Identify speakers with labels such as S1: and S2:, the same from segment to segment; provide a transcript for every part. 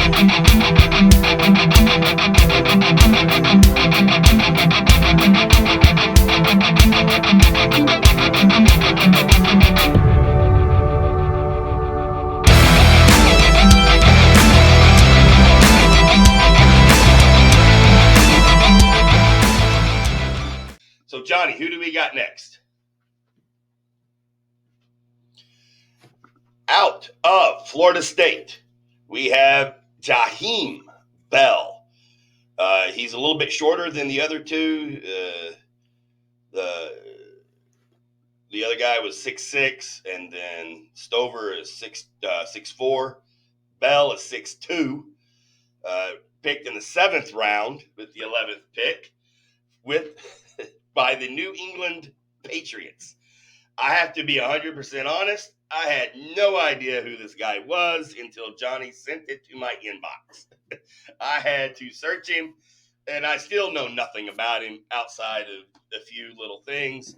S1: So, Johnny, who do we got next? Out of Florida State, we have Jaheim Bell. He's a little bit shorter than the other two. The other guy was 6'6", and then Stover is 6'4". Bell is 6'2". Picked in the 7th round with the 11th pick by the New England Patriots. I have to be 100% honest. I had no idea who this guy was until Johnny sent it to my inbox. I had to search him, and I still know nothing about him outside of a few little things.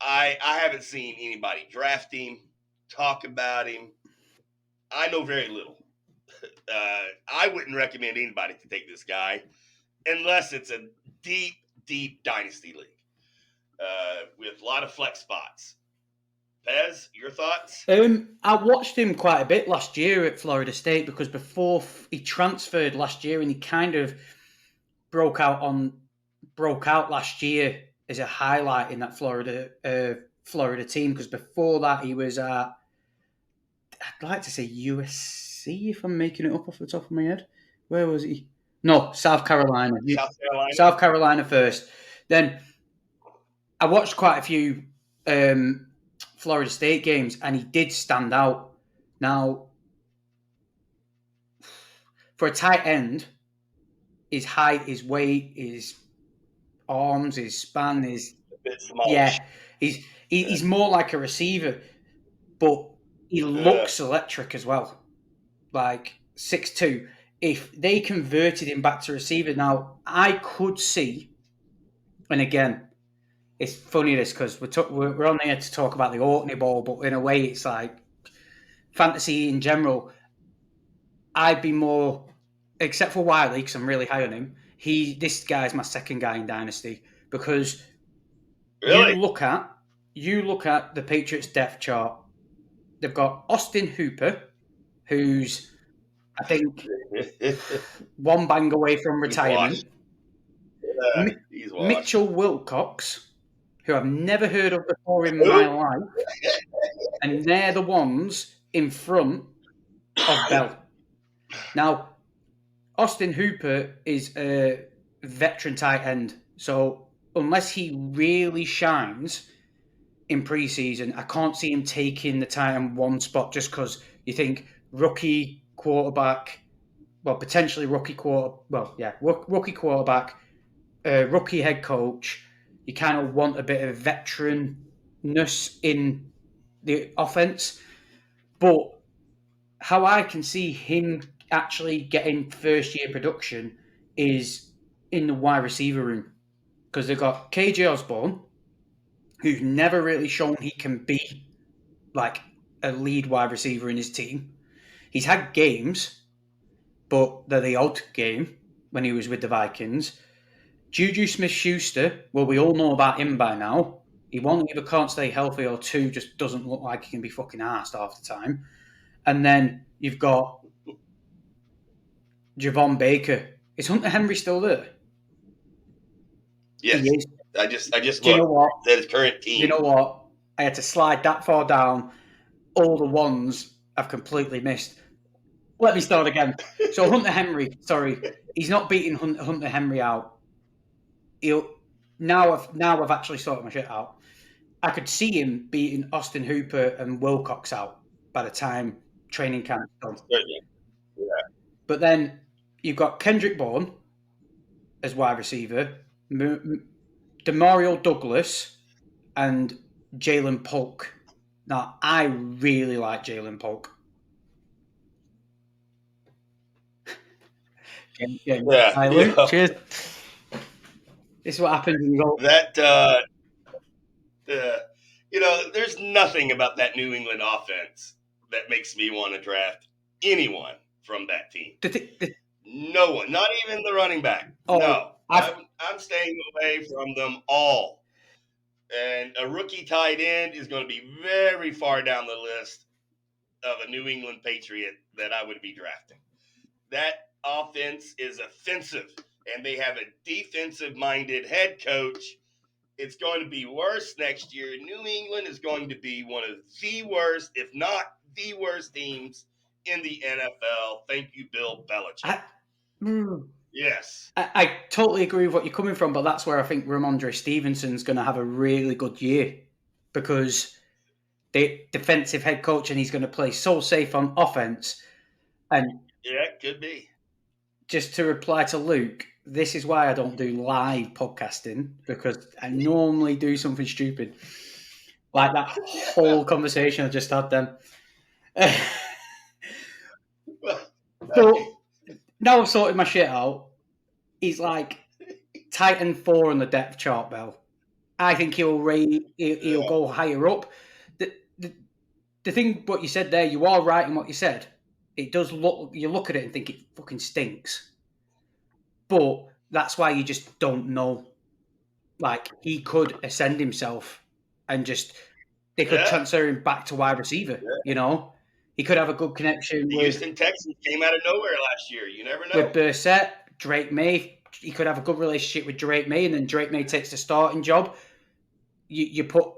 S1: I haven't seen anybody draft him, talk about him. I know very little. I wouldn't recommend anybody to take this guy unless it's a deep, deep dynasty league with a lot of flex spots. Pez, your thoughts?
S2: I watched him quite a bit last year at Florida State because before he transferred last year, and he kind of broke out last year as a highlight in that Florida team, because before that he was at, I'd like to say USC if I'm making it up off the top of my head. Where was he? No, South Carolina. South Carolina first. Then I watched quite a few Florida State games, and he did stand out. Now, for a tight end, his height, his weight, his arms, his span is
S1: a bit small.
S2: Yeah, he's more like a receiver, but he looks electric as well. Like 6'2". If they converted him back to receiver, now I could see, and again, it's funny this because we're on here to talk about the OrkneyBowl, but in a way it's like fantasy in general. I'd be more, except for Wiley, because I'm really high on him. This guy's my second guy in Dynasty, because
S1: really?
S2: you look at the Patriots depth chart. They've got Austin Hooper, who's I think one bang away from retirement.
S1: He's
S2: Mitchell Wilcox, who I've never heard of before in my life, and they're the ones in front of Bell. Now, Austin Hooper is a veteran tight end, so unless he really shines in preseason, I can't see him taking the tight end one spot just because you think rookie quarterback, potentially rookie quarterback, rookie head coach. You kind of want a bit of veteranness in the offense. But how I can see him actually getting first-year production is in the wide receiver room, because they've got KJ Osborne, who's never really shown he can be like a lead wide receiver in his team. He's had games, but they're the odd game when he was with the Vikings. Juju Smith-Schuster, well, we all know about him by now. He one either can't stay healthy, or two just doesn't look like he can be fucking arsed half the time. And then you've got Javon Baker. Is Hunter Henry still there?
S1: Yes.
S2: He is.
S1: I just looked.
S2: Do you know what?
S1: That his current team.
S2: You know what? I had to slide that far down. All the ones I've completely missed. Let me start again. So Hunter Henry, sorry, he's not beating Hunter Henry out. Now I've actually sorted my shit out. I could see him beating Austin Hooper and Wilcox out by the time training camp is done.
S1: Yeah.
S2: But then you've got Kendrick Bourne as wide receiver, Demario Douglas, and Jalen Polk. Now, I really like Jalen Polk.
S1: Yeah.
S2: Cheers. This is what happens when you go.
S1: There's nothing about that New England offense that makes me want to draft anyone from that team.
S2: The
S1: No one, not even the running back.
S2: Oh,
S1: No, I'm staying away from them all. And a rookie tight end is going to be very far down the list of a New England Patriot that I would be drafting. That offense is offensive, and they have a defensive-minded head coach. It's going to be worse next year. New England is going to be one of the worst, if not the worst teams in the NFL. Thank you, Bill Belichick. Yes.
S2: I totally agree with what you're coming from, but that's where I think Ramondre Stevenson's going to have a really good year because the defensive head coach and he's going to play so safe on offense. And
S1: yeah, it could be.
S2: Just to reply to Luke, this is why I don't do live podcasting because I normally do something stupid. Like that whole conversation I just had then. But now I've sorted my shit out. He's like Titan 4 on the depth chart, Bell. I think he'll go higher up. The thing, what you said there, you are right in what you said. It does look, you look at it and think it fucking stinks. But that's why you just don't know. Like, he could ascend himself and they could transfer him back to wide receiver, you know? He could have a good connection
S1: with... The Houston Texans came out of nowhere last year. You never know.
S2: With Brissett, Drake May, he could have a good relationship with Drake May, and then Drake May takes the starting job. You put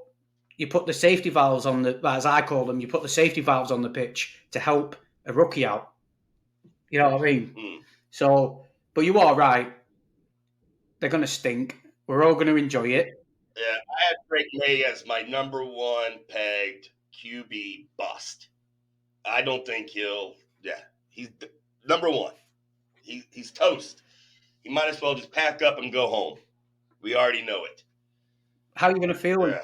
S2: the safety valves on the, as I call them, you put the safety valves on the pitch to help a rookie out. You know what I mean? So, but you are right. They're going to stink. We're all going to enjoy it.
S1: Yeah, I had Drake May as my number one pegged QB bust. I don't think he's number one. He's toast. He might as well just pack up and go home. We already know it.
S2: How are you going to feel when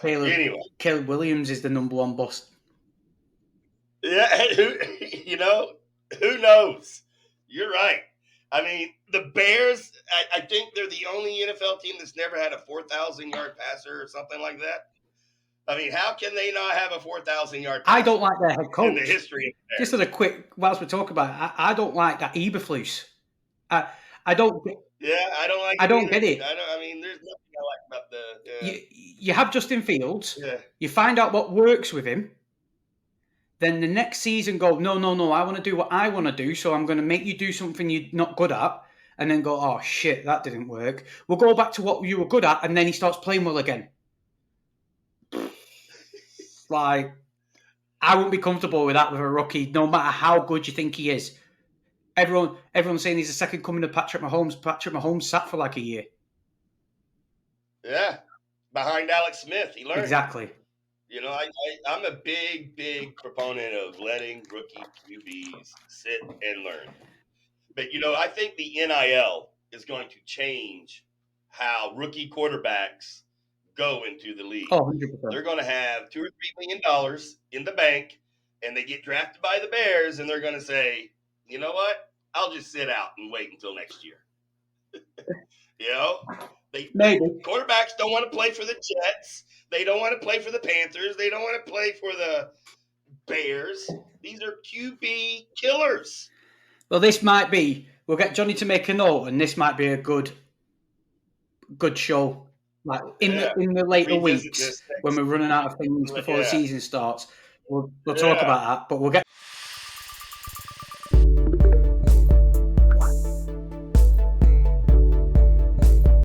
S2: Caleb Williams is the number one bust?
S1: Yeah, who knows? You're right. I mean, the Bears, I think they're the only NFL team that's never had a 4,000-yard passer or something like that. I mean, how can they not have a 4,000-yard passer?
S2: I don't like their head coach.
S1: In the history of the Bears.
S2: Just as a quick, whilst we're talking about it, I don't like that Eberflus. I don't get.
S1: Yeah, I don't like.
S2: I don't get it.
S1: I mean, there's nothing I like about the. Yeah.
S2: You have Justin Fields.
S1: Yeah.
S2: You find out what works with him. Then the next season, go no. I want to do what I want to do, so I'm going to make you do something you're not good at, and then go, oh shit, that didn't work. We'll go back to what you were good at, and then he starts playing well again. Like, I wouldn't be comfortable with that with a rookie, no matter how good you think he is. Everyone's saying he's the second coming of Patrick Mahomes. Patrick Mahomes sat for like a year.
S1: Yeah, behind Alex Smith, he learned.
S2: Exactly.
S1: You know, I'm a big proponent of letting rookie QBs sit and learn. But, I think the NIL is going to change how rookie quarterbacks go into the league.
S2: Oh, 100%.
S1: They're going to have $2 or $3 million in the bank, and they get drafted by the Bears, and they're going to say, you know what? I'll just sit out and wait until next year.
S2: Maybe.
S1: Quarterbacks don't want to play for the Jets. They don't want to play for the Panthers. They don't want to play for the Bears. These are QB killers.
S2: Well, this might be. We'll get Johnny to make a note, and this might be a good show. Like in the later weeks when we're running out of things before the season starts, we'll talk about that. But we'll get.